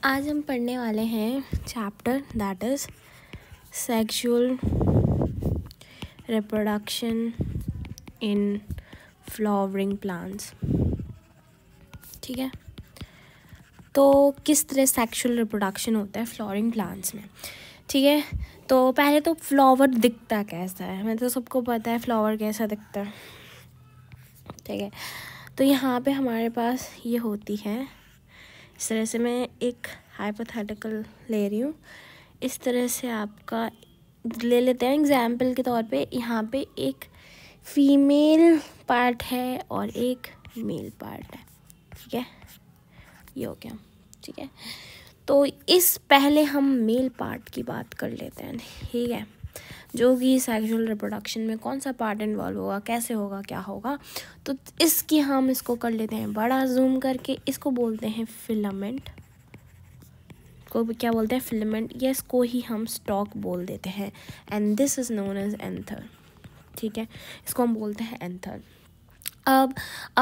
आज हम पढ़ने वाले हैं chapter that is sexual reproduction in flowering plants. ठीक है, तो किस तरह सेक्सुअल रिप्रोडक्शन होता है फ्लावरिंग प्लांट्स में। ठीक है, तो पहले तो फ्लावर दिखता कैसा है, मैं तो सबको पता है फ्लावर कैसा दिखता है। ठीक है, तो यहाँ पे हमारे पास ये होती है, इस तरह से मैं एक हाइपोथेटिकल ले रही हूँ। इस तरह से आपका ले लेते हैं एग्जाम्पल के तौर पे। यहाँ पे एक फीमेल पार्ट है और एक मेल पार्ट है। ठीक है, ये हो गया। ठीक है, तो इस पहले हम मेल पार्ट की बात कर लेते हैं। ठीक है, जो कि सेक्सुअल रिप्रोडक्शन में कौन सा पार्ट इन्वॉल्व होगा, कैसे होगा, क्या होगा, तो इसकी हम इसको कर लेते हैं बड़ा जूम करके। इसको बोलते हैं फिलामेंट, को क्या बोलते हैं फिलामेंट, या इसको ही हम स्टॉक बोल देते हैं। And this is known as anther. ठीक है, इसको हम बोलते हैं एंथर। अब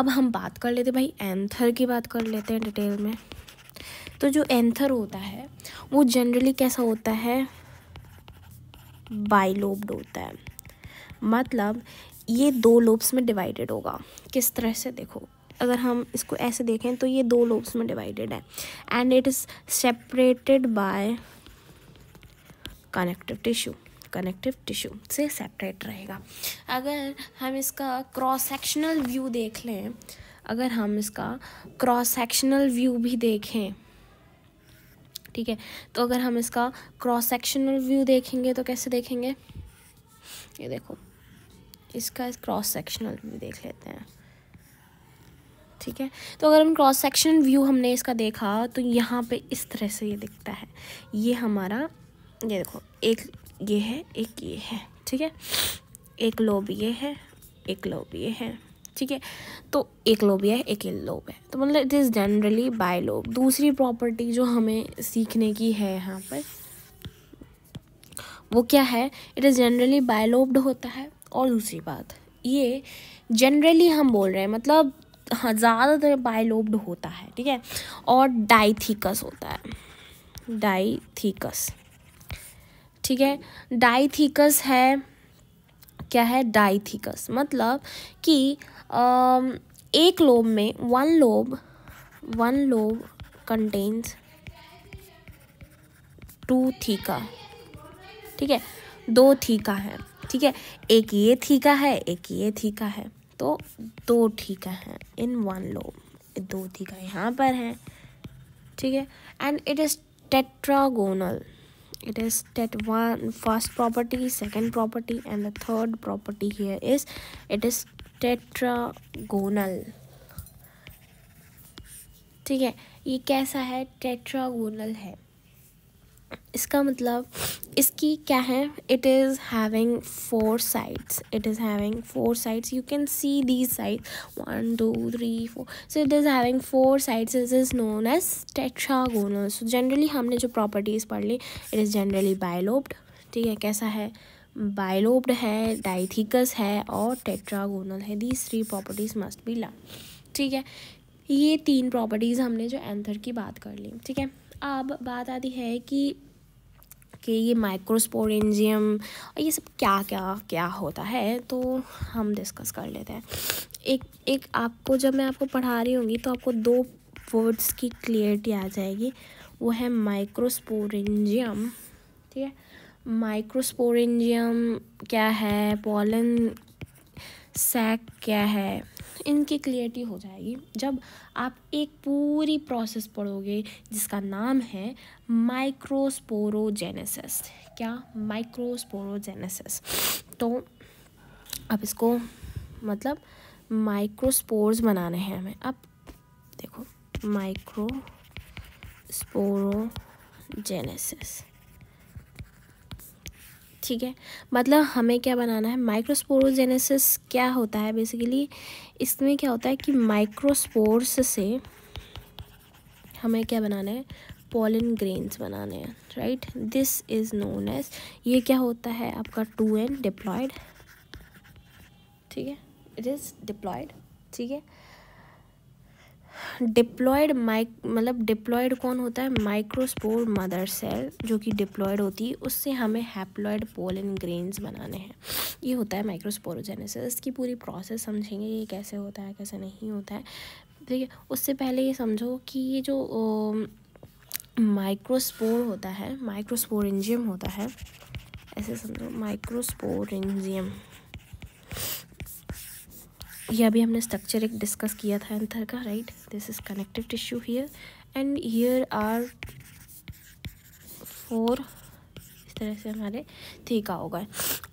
हम बात कर लेते हैं भाई, एंथर की बात कर लेते हैं डिटेल में। तो जो एंथर होता है वो जनरली कैसा होता है, बाइलोब्ड होता है। मतलब ये दो लोब्स में डिवाइडेड होगा। किस तरह से, देखो अगर हम इसको ऐसे देखें तो ये दो लोब्स में डिवाइडेड है and it is separated by connective tissue से सेपरेट रहेगा। अगर हम इसका क्रॉस सेक्शनल व्यू देख लें, अगर हम इसका क्रॉस सेक्शनल व्यू भी देखें, ठीक है, तो अगर हम इसका क्रॉस सेक्शनल व्यू देखेंगे तो कैसे देखेंगे, ये देखो, इसका क्रॉस सेक्शनल व्यू देख लेते हैं। ठीक है, तो अगर हम क्रॉस सेक्शन व्यू हमने इसका देखा तो यहाँ पे इस तरह से ये दिखता है। ये हमारा, ये देखो, एक ये है, एक ये है। ठीक है, एक लोब ये है, एक लोब ये है। ठीक है, तो एक लोब ये है, एक लोब है, तो मतलब it is generally by lobe. दूसरी प्रॉपर्टी जो हमें सीखने की है यहाँ पर वो क्या है, इट इज़ जनरली बायलोब्ड होता है। और दूसरी बात, ये जनरली हम बोल रहे हैं, मतलब हाँ ज़्यादातर बायलोब्ड होता है। ठीक है, और डाइथिकस होता है, डाइथिकस। ठीक है, डाइथिकस है, क्या है डाइथिकस, मतलब कि एक लोब में one lobe contains two theca. ठीक है, दो थीका है। ठीक है, एक ये थीका है, एक ये थीका है, तो दो थीका हैं इन वन लोब। दो थीका यहाँ पर हैं। ठीक है, and it is tetragonal. It is first property, second property, and the third property here is it is tetragonal. ठीक है, ये कैसा है, टेट्रागोनल है। इसका मतलब इसकी क्या है, it is having four sides. You can see these sides, 1 2 3 4, so it is having four sides. This is known as tetragonal. So generally हमने जो प्रॉपर्टीज़ पढ़ ली, it is generally bilobed. ठीक है, कैसा है, बाइलोब्ड है, डाइथिकस है और टेट्रागोनल है। These three properties must be learned. ठीक है, ये तीन प्रॉपर्टीज़ हमने जो एंथर की बात कर ली। ठीक है, अब बात आती है कि ये माइक्रोस्पोरेंजियम और ये सब क्या होता है, तो हम डिस्कस कर लेते हैं। एक आपको, जब मैं आपको पढ़ा रही होंगी तो आपको दो वर्ड्स की क्लियरिटी आ जाएगी, वो है माइक्रोस्पोरेंजियम। ठीक है, माइक्रोस्पोरेंजियम क्या है, पॉलन सैक क्या है, इनकी क्लियरिटी हो जाएगी जब आप एक पूरी प्रोसेस पढ़ोगे जिसका नाम है माइक्रोस्पोरोजेनेसिस। क्या, माइक्रोस्पोरोजेनेसिस। तो अब इसको मतलब माइक्रोस्पोर्स बनाने हैं हमें। अब देखो, माइक्रोस्पोरोजेनेसिस। ठीक है, मतलब हमें क्या बनाना है, माइक्रोस्पोरोजेनेसिस क्या होता है बेसिकली, इसमें क्या होता है कि माइक्रोस्पोर्स से हमें क्या बनाना है, पॉलन ग्रेन्स बनाने हैं। Right, this is known as, ये क्या होता है आपका 2n डिप्लॉयड। ठीक है, इट इज़ डिप्लॉयड। ठीक है, डिप्लॉयड मतलब डिप्लॉयड कौन होता है, माइक्रोस्पोर मदर सेल जो कि डिप्लॉयड होती है, उससे हमें हैप्लॉयड पोलन ग्रेन्स बनाने हैं। ये होता है माइक्रोस्पोरोजेनेसिस। इसकी पूरी प्रोसेस समझेंगे ये कैसे होता है कैसे नहीं होता है, ठीक है। उससे पहले ये समझो कि ये जो माइक्रोस्पोर होता है, माइक्रोस्पोरेंजियम होता है, ऐसे समझो माइक्रोस्पोरेंजियम, ये अभी हमने स्ट्रक्चर एक डिस्कस किया था एंथर का, right. This is connective tissue here and here are 4, इस तरह से हमारे थीका होगा।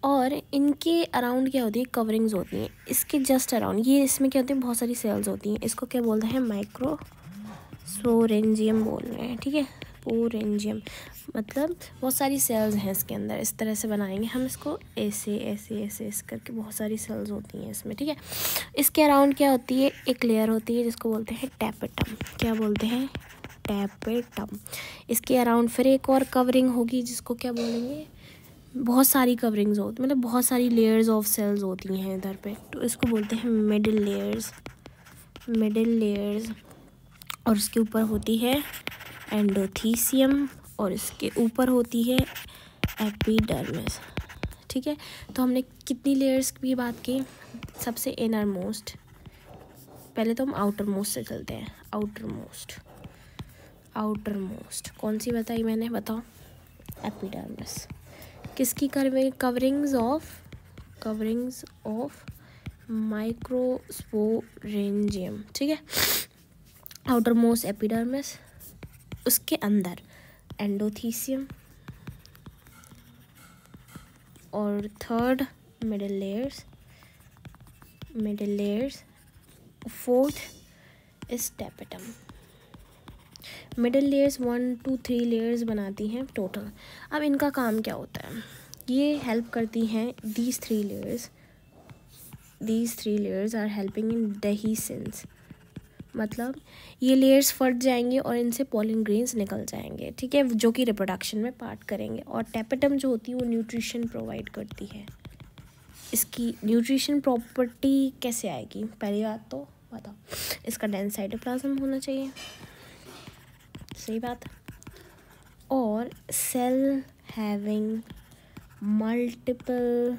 और इनके अराउंड क्या होती है, कवरिंग्स होती हैं। इसके जस्ट अराउंड ये इसमें क्या होती है, बहुत सारी सेल्स होती हैं। इसको क्या बोलते हैं, माइक्रोस्पोरेंजियम बोल रहे हैं, ठीक है। पोरेंजियम मतलब बहुत सारी सेल्स हैं इसके अंदर। इस तरह से बनाएंगे हम इसको, ऐसे ऐसे ऐसे ऐसे करके बहुत सारी सेल्स होती हैं इसमें, ठीक है। इसके अराउंड क्या होती है, एक लेयर होती है जिसको बोलते हैं टैपेटम। क्या बोलते हैं, टैपेटम। इसके अराउंड फिर एक और कवरिंग होगी जिसको क्या बोलेंगे, बहुत सारी कवरिंग्स होती, मतलब बहुत सारी लेयर्स ऑफ सेल्स होती हैं इधर पे, तो इसको बोलते हैं मिडिल लेयर्स, मिडिल लेयर्स। और उसके ऊपर होती है एंडोथीसियम और इसके ऊपर होती है एपिडर्मिस, ठीक है। तो हमने कितनी लेयर्स की बात की, सबसे इनर मोस्ट, पहले तो हम आउटर मोस्ट से चलते हैं। आउटर मोस्ट, आउटर मोस्ट कौन सी बताई मैंने, बताओ, एपिडर्मिस। किसकी कवरिंग्स ऑफ माइक्रोस्पोरेंजियम, ठीक है। आउटर मोस्ट एपिडर्मिस, उसके अंदर एंडोथीसियम, और third middle layers, fourth is tapetum. Middle layers 1 to 3 layers बनाती हैं टोटल। अब इनका काम क्या होता है, ये हेल्प करती हैं, these three layers are helping in dehiscence, मतलब ये लेयर्स फट जाएंगे और इनसे पॉलन ग्रेन्स निकल जाएंगे, ठीक है, जो कि रिप्रोडक्शन में पार्ट करेंगे। और टैपेटम जो होती है वो न्यूट्रिशन प्रोवाइड करती है। इसकी न्यूट्रिशन प्रॉपर्टी कैसे आएगी, पहली बात तो बताओ, इसका डेंस साइटोप्लाज्म होना चाहिए, सही बात। और सेल हैविंग मल्टीपल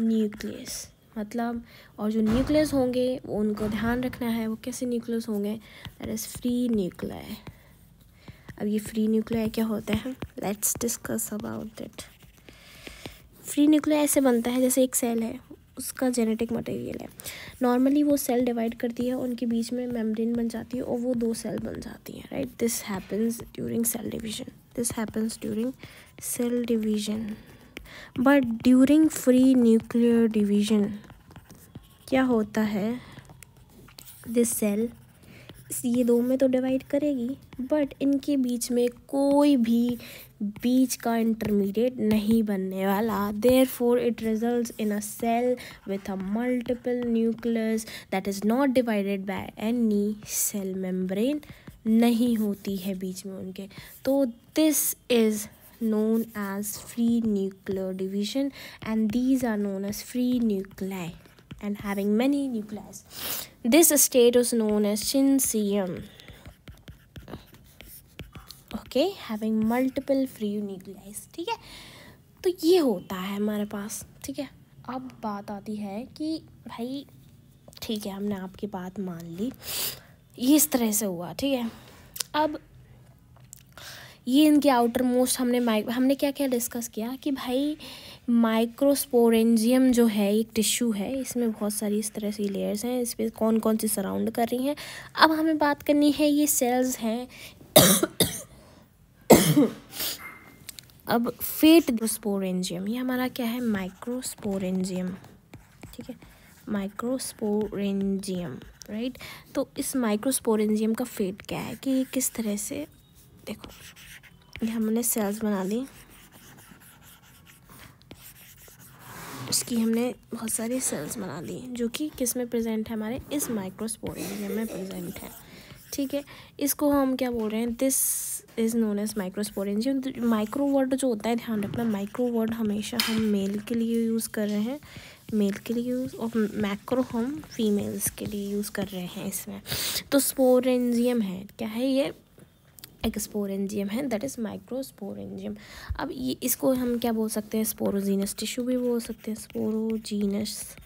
न्यूक्लियस, मतलब, और जो न्यूक्लियस होंगे वो उनको ध्यान रखना है, वो कैसे न्यूक्लियस होंगे, दैट इज़ फ्री न्यूक्लियाई। अब ये फ्री न्यूक्लियाई क्या होते हैं, let's discuss about it. Free nuclei ऐसे बनता है जैसे एक सेल है, उसका जेनेटिक मटेरियल है। नॉर्मली वो सेल डिवाइड करती है, उनके बीच में मेम्ब्रेन बन जाती है और वो 2 सेल बन जाती हैं, right. This happens during cell division, but during free nuclear division क्या होता है, दिस सेल ये 2 में तो डिवाइड करेगी, बट इनके बीच में कोई भी बीच का इंटरमीडिएट नहीं बनने वाला। Therefore it results in a cell with a multiple nucleus that is not divided by any cell membrane, नहीं होती है बीच में उनके। तो this is known as free nuclear division, and these are known as free nuclei and having many nuclei. This state is known as syncytium. Okay, having multiple free nuclei, ठीक है। तो ये होता है हमारे पास, ठीक है। अब बात आती है कि भाई ठीक है, हमने आपकी बात मान ली, ये इस तरह से हुआ, ठीक है। अब ये इनके आउटर मोस्ट हमने क्या क्या डिस्कस किया कि भाई माइक्रोस्पोरेंजियम जो है एक टिश्यू है, इसमें बहुत सारी इस तरह से लेयर्स हैं, इस पर कौन कौन सी सराउंड कर रही हैं। अब हमें बात करनी है ये सेल्स हैं अब फेट स्पोरेंजियम, ये हमारा क्या है, माइक्रोस्पोरेंजियम, ठीक है, माइक्रोस्पोरेंजियम, राइट। तो इस माइक्रोस्पोरेंजियम का फेट क्या है कि किस तरह से, देखो ये हमने सेल्स बना दी, इसकी हमने बहुत सारी सेल्स बना दी जो कि किस में प्रेजेंट है, हमारे इस माइक्रोस्पोरेंजियम में प्रेजेंट है, ठीक है। इसको हम क्या बोल रहे हैं, this is known as microsporangium. Micro word जो होता है, ध्यान रखना, माइक्रो वर्ड हमेशा हम मेल के लिए यूज़ कर रहे हैं, मेल के लिए यूज़ और मैक्रो हम फीमेल्स के लिए यूज़ कर रहे हैं इसमें। तो स्पोरेंजियम है, क्या है ये, एक स्पोरेंजियम है, दैट इज़ माइक्रोस्पोरेंजियम। अब ये इसको हम क्या बोल सकते हैं, स्पोरोजीनस टिश्यू भी बोल सकते हैं, स्पोरोजीनस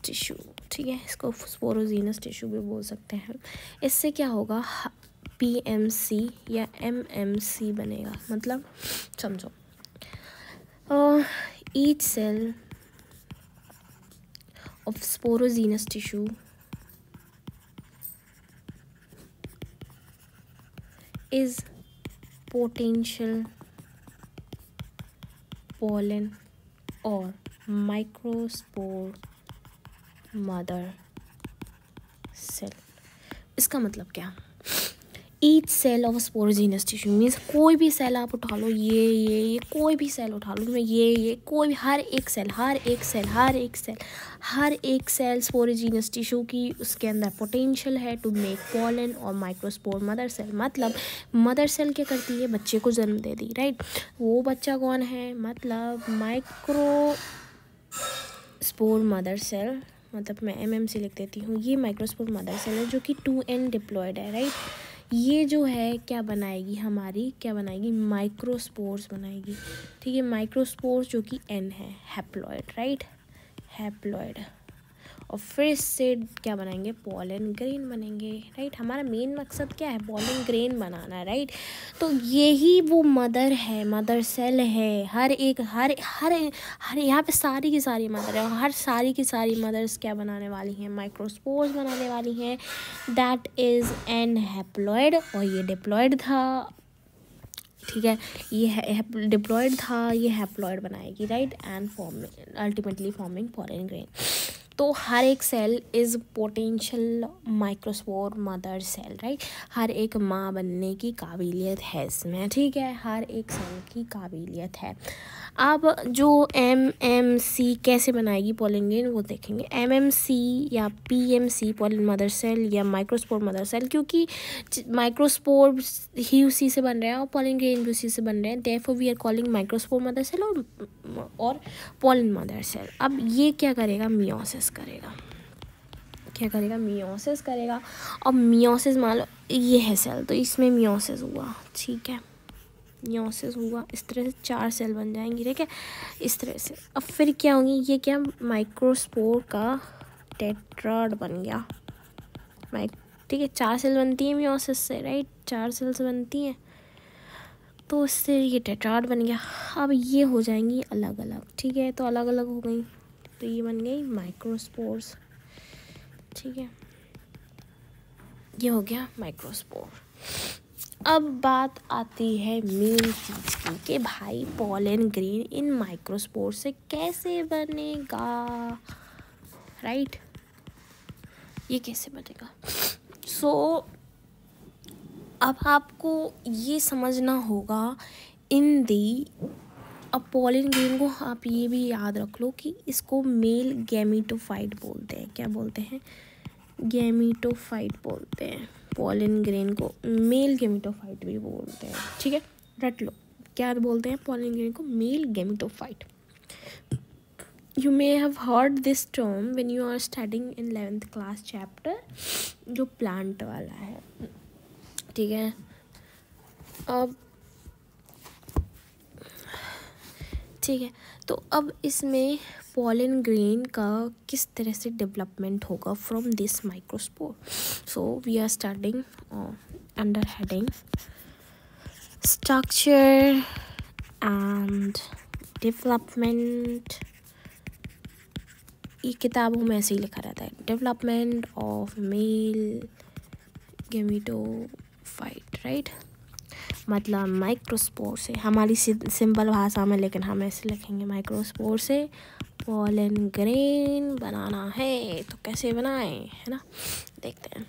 टिश्यू, ठीक है, इसको स्पोरोजीनस टिश्यू भी बोल सकते हैं। इससे क्या होगा, PMC या MMC बनेगा। मतलब समझो, each cell of sporogenous tissue is potential pollen or microspore mother cell। इसका मतलब क्या, each cell of sporogenous tissue means कोई भी सेल आप उठा लो, ये कोई भी सेल उठा लो, ये कोई भी, हर एक सेल स्पोरोजीनस टिश्यू की उसके अंदर पोटेंशियल है टू मेक पॉलन और माइक्रोस्पोर मदर सेल। मतलब मदर सेल क्या करती है, बच्चे को जन्म दे दी, राइट। वो बच्चा कौन है, मतलब माइक्रोस्पोर मदर सेल, मतलब मैं MMC लिख देती हूँ। ये माइक्रोस्पोर मदर सेल है जो कि 2N डिप्लॉयड है, राइट। ये जो है क्या बनाएगी, हमारी क्या बनाएगी, माइक्रोस्पोर्स बनाएगी, ठीक है। माइक्रोस्पोर्स जो कि N है, हैप्लॉयड, राइट, हैप्लॉयड। और फिर इससे क्या बनाएंगे, पॉलन ग्रेन बनेंगे, राइट। हमारा मेन मकसद क्या है, पॉलन ग्रेन बनाना, राइट। तो यही वो मदर है, मदर सेल है। हर यहाँ पे सारी की सारी मदर है, और हर सारी की सारी मदर्स क्या बनाने वाली हैं, माइक्रोस्पोर्स बनाने वाली हैं। दैट इज़ एन हैप्लॉयड, और ये डिप्लॉयड था, ठीक है, ये डिप्लॉयड था, ये हैप्लॉयड बनाएगी, right, and ultimately forming pollen grain. तो हर एक cell is potential microspore mother cell, right. हर एक माँ बनने की काबिलियत है इसमें, ठीक है, हर एक सेल की काबिलियत है। अब जो MMC कैसे बनाएगी पॉलन ग्रेन वो देखेंगे। MMC या PMC पॉलन मदर सेल या माइक्रोस्पोर मदर सेल, क्योंकि माइक्रोस्पोर ही उसी से बन रहे हैं और पॉलन ग्रेन भी उसी से बन रहे हैं, therefore we are calling microspore mother cell और पॉलन मदर सेल। अब ये क्या करेगा, मियोसिस करेगा, क्या करेगा, मियोसिस करेगा। और मियोसिस मान लो ये है सेल, तो इसमें मियोसिस हुआ, ठीक है, मियोसिस हुआ, इस तरह से 4 सेल बन जाएंगी, ठीक है, इस तरह से। अब फिर क्या होंगी, ये क्या, माइक्रोस्पोर का टेट्राड बन गया, ठीक है, 4 सेल बनती है मियोसिस से, राइट, 4 सेल्स बनती हैं, तो इससे ये टेट्राड बन गया। अब ये हो जाएंगी अलग अलग, ठीक है, तो अलग अलग हो गई, तो ये बन गई माइक्रोस्पोर्स, ठीक है, ये हो गया माइक्रोस्पोर। अब बात आती है मेन चीज़ की कि भाई पॉलन ग्रेन इन माइक्रोस्पोर से कैसे बनेगा, राइट, ये कैसे बनेगा। सो अब आपको ये समझना होगा इन दी, अब पॉलन ग्रेन को आप ये भी याद रख लो कि इसको मेल गैमीटोफाइट बोलते हैं। क्या बोलते हैं, गैमीटोफाइट बोलते हैं। पॉलन ग्रेन को मेल गैमीटोफाइट भी बोलते हैं, ठीक है, रट लो, क्या बोलते हैं पॉलन ग्रेन को, male gametophyte. You may have heard this term when you are studying in 11th class chapter जो प्लांट वाला है, ठीक है। अब ठीक है, तो अब इसमें पॉलन ग्रेन का किस तरह से डेवलपमेंट होगा from this microspore. So we are starting under heading structure and development. ये किताबों में ऐसे ही लिखा रहता है, development of male gametophyte, right, मतलब माइक्रोस्पोर से, हमारी सिंपल भाषा में, लेकिन हम ऐसे लिखेंगे, माइक्रोस्पोर से पॉलन ग्रेन बनाना है तो कैसे बनाएं, है ना, देखते हैं।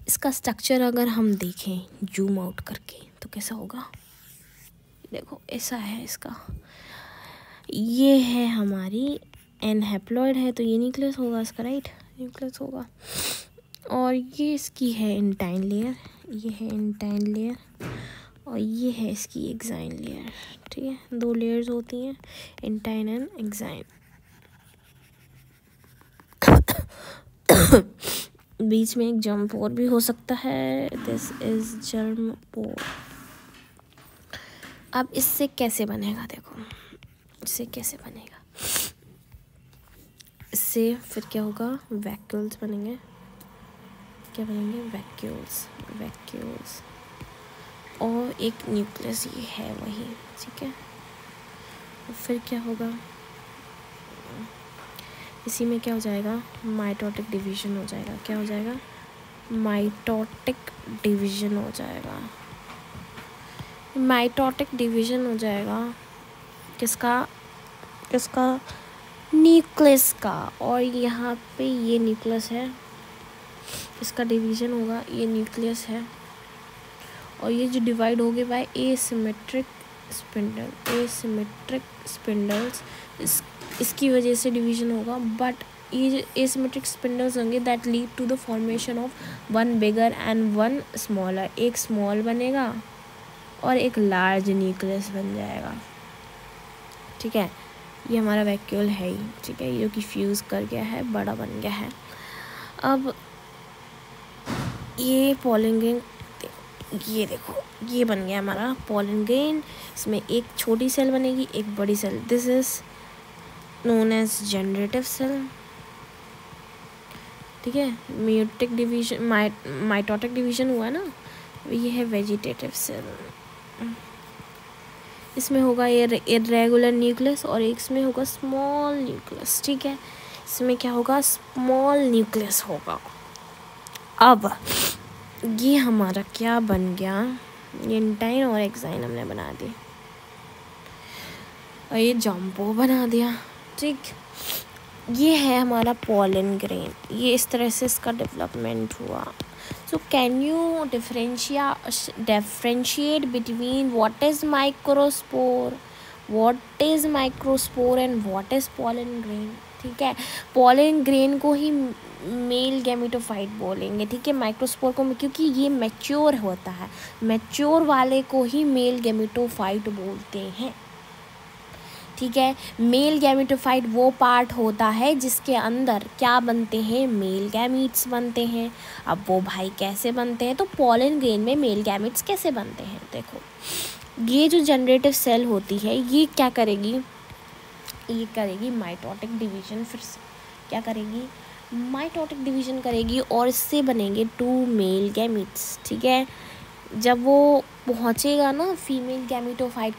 इसका स्ट्रक्चर अगर हम देखें जूम आउट करके तो कैसा होगा, देखो ऐसा है इसका, ये है हमारी एन हैप्लॉयड है तो ये न्यूक्लियस होगा इसका, राइट, न्यूक्लियस होगा। और ये इसकी है इंटाइन लेयर, ये है इंटाइन लेयर, और ये है इसकी एक्साइन लेयर, ठीक है। 2 लेयर्स होती हैं, इंटाइन एंड एक्साइन। बीच में एक जर्म पोर भी हो सकता है, दिस इज जर्म पोर। अब इससे कैसे बनेगा, देखो इससे कैसे बनेगा। इससे फिर क्या होगा, वैक्यूल्स बनेंगे। क्या बनेंगे, वैक्यूल्स, वैक्यूल्स। और एक न्यूक्लियस ये है वही, ठीक है। फिर क्या होगा, इसी में क्या हो जाएगा, माइटोटिक डिवीजन हो जाएगा। क्या हो जाएगा, माइटोटिक डिवीजन हो जाएगा। माइटोटिक डिवीजन हो जाएगा किसका, किसका, न्यूक्लियस का। और यहाँ पे ये न्यूक्लियस है, इसका डिवीजन होगा, ये न्यूक्लियस है। और ये जो डिवाइड होगी by asymmetric spindle, asymmetric spindles, इसकी वजह से डिवीजन होगा। बट ये जो एसिमेट्रिक स्पिंडल्स होंगे that lead to the formation of one bigger and one smaller. एक स्मॉल बनेगा और एक लार्ज न्यूक्लियस बन जाएगा, ठीक है। ये हमारा वैक्यूल है ही, ठीक है, ये कि फ्यूज़ कर गया है, बड़ा बन गया है। अब ये पॉलन ग्रेन, ये देखो ये बन गया हमारा पॉलन ग्रेन। इसमें एक छोटी सेल बनेगी, एक बड़ी cell. This is known as generative cell, ठीक है। म्यूटिक डिवीजन, माइटोटिक डिवीजन हुआ है ना, ये है वेजिटेटिव सेल। इसमें होगा ये इरेगुलर न्यूक्लियस और इसमें होगा स्मॉल न्यूक्लियस, ठीक है। इसमें क्या होगा, स्मॉल न्यूक्लियस होगा। अब ये हमारा क्या बन गया, ये इंटाइन और एक्साइन हमने बना दी और ये जम्पो बना दिया, ठीक। ये है हमारा पॉलन ग्रेन, ये इस तरह से इसका डेवलपमेंट हुआ। So can you differentiate between what is microspore, and what is pollen grain, ठीक है। pollen grain को ही मेल गैमेटोफाइट बोलेंगे, ठीक है। माइक्रोस्पोर को, क्योंकि ये मैच्योर होता है, मैच्योर वाले को ही मेल गैमेटोफाइट बोलते हैं, ठीक है। मेल गैमेटोफाइट वो पार्ट होता है जिसके अंदर क्या बनते हैं, मेल गैमीट्स बनते हैं। अब वो भाई कैसे बनते हैं, तो पॉलन ग्रेन में मेल गैमीट्स कैसे बनते हैं, देखो ये जो जनरेटिव सेल होती है ये क्या करेगी, ये करेगी माइटोटिक डिवीजन। फिर से क्या करेगी, माइटोटिक डिवीजन करेगी और इससे बनेंगे 2 मेल गैमीट्स, ठीक है। जब वो पहुँचेगा ना फीमेल गैमेटोफाइट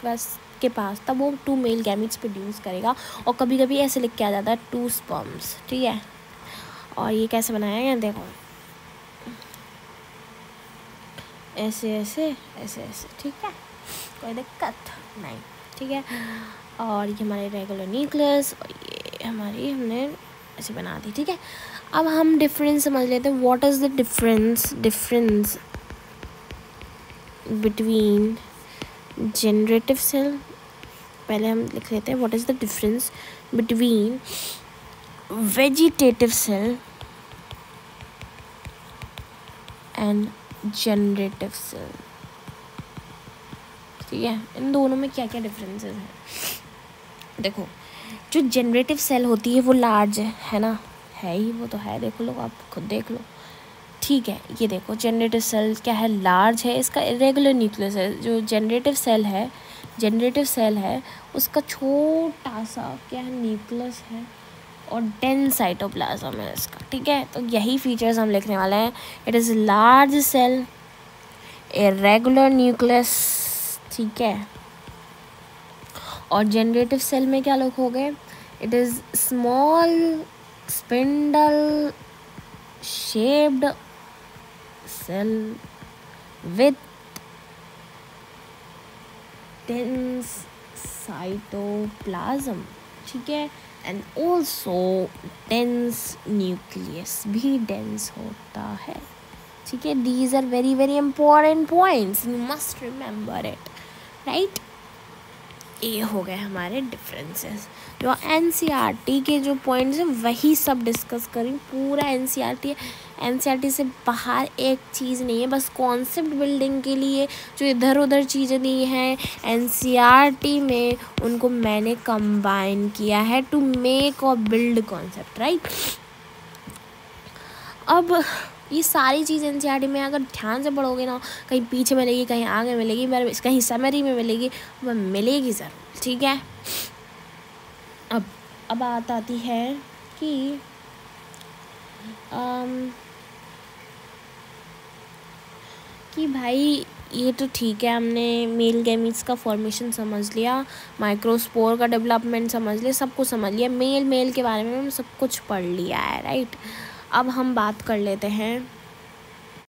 के पास, तब वो 2 मेल गैमीट्स प्रोड्यूस करेगा। और कभी कभी ऐसे लिख के आ जाता है 2 स्पर्म्स, ठीक है। और ये कैसे बनाया गया, देखो ऐसे ऐसे ऐसे ऐसे, ठीक है, कोई दिक्कत नहीं, ठीक है। और ये हमारे रेगुलर न्यूक्लियस और ये हमारी हमने ऐसे बना दी, ठीक है। अब हम डिफरेंस समझ लेते हैं, what is the difference between generative cell. पहले हम लिख लेते हैं what is the difference between vegetative cell and generative cell, ठीक है। इन दोनों में क्या क्या डिफरेंसेस हैं, देखो जो जनरेटिव सेल होती है वो लार्ज है ना, है ही, वो तो है, देखो लो आप खुद देख लो, ठीक है। ये देखो जनरेटिव सेल क्या है, लार्ज है, इसका इरेगुलर न्यूक्लियस है। जो जनरेटिव सेल है उसका छोटा सा क्या है, न्यूक्लियस है और डेंस साइटोप्लाज्म है इसका, ठीक है। तो यही फीचर्स हम लिखने वाले हैं। It is large cell, irregular nucleus, ठीक है। और जनरेटिव सेल में क्या लिखोगे, it is small spindle shaped cell with dense cytoplasm, ठीक है। एंड ऑल्सो डेंस न्यूक्लियस, भी डेंस होता है, ठीक है। These are very very important points, you must remember it, right. ये हो गए हमारे डिफरेंसेस। जो एनसीईआरटी के जो पॉइंट्स हैं वही सब डिस्कस करें। पूरा एनसीईआरटी से बाहर एक चीज़ नहीं है, बस कॉन्सेप्ट बिल्डिंग के लिए जो इधर उधर चीज़ें दी हैं एनसीईआरटी में, उनको मैंने कंबाइन किया है टू मेक और बिल्ड कॉन्सेप्ट, राइट। अब ये सारी चीज़ एनसीईआरटी में अगर ध्यान से पढ़ोगे ना, कहीं पीछे मिलेगी, कहीं आगे मिलेगी, कहीं समरी में मिलेगी, वह मिलेगी ज़रूर, ठीक है। अब बात आती है कि भाई ये तो ठीक है, हमने मेल गैमीट्स का फॉर्मेशन समझ लिया, माइक्रोस्पोर का डेवलपमेंट समझ लिया, सब कुछ समझ लिया, मेल के बारे में सब कुछ पढ़ लिया है, राइट। अब हम बात कर लेते हैं